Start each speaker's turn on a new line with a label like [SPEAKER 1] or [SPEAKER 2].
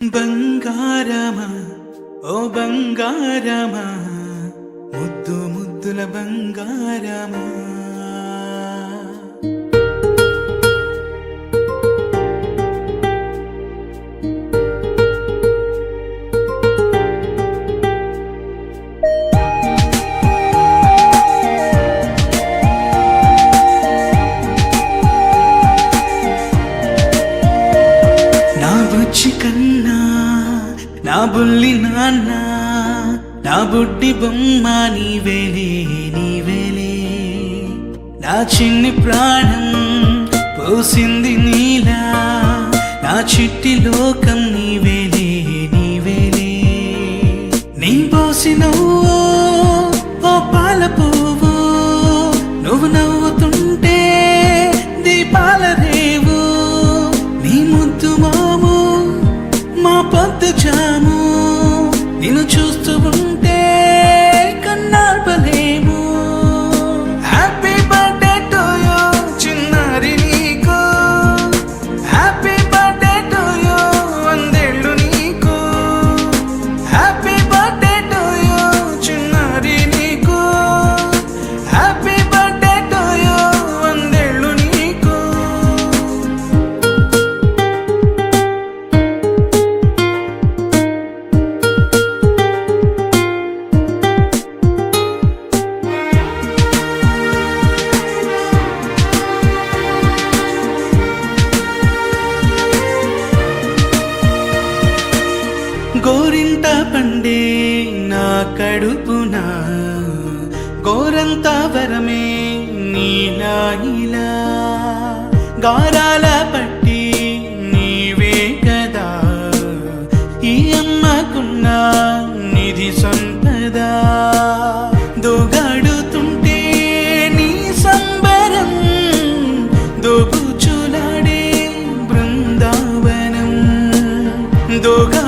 [SPEAKER 1] బంగారమా ఓ బంగారమా ముద్దు ముద్దుల బంగారమా నా బుజ్జి కన్నా నా బుల్లి నాన్న నా బుడ్డి బొమ్మ నీవేలే నీవేలే నా చిన్ని ప్రాణం పోసింది నీలా నా చిట్టి లోకం నీవేలే నీవేలే నీ పోసినవో ఓ పాల పువ్వు నువ్వు నవ్వుతుంటే దీపాల రేవు నీ ముద్దు మాము మా పొద్దు జాము నిన్ను చూస్తూ ఉంటే కన్నార్పలేము. హ్యాపీ బర్త్డే టు యూ చిన్నారి నీకు, హ్యాపీ బర్త్డే టు యూ వందేళ్ళు నీకు, హ్యాపీ బర్త్డే టు యూ చిన్నారి నీకు, హ్యాపీ బర్త్డే టు యూ వందేళ్ళు నీకు. గోరింట పండే నా కడుపున గోరంత వరమే నీలా ఇలా గారాల పట్టి నీవే కదా ఈ అమ్మకున్న నిధి సంపద దోగాడుతుంటే నీ సంబరం దోబుచులాడే బృందావనం దోగా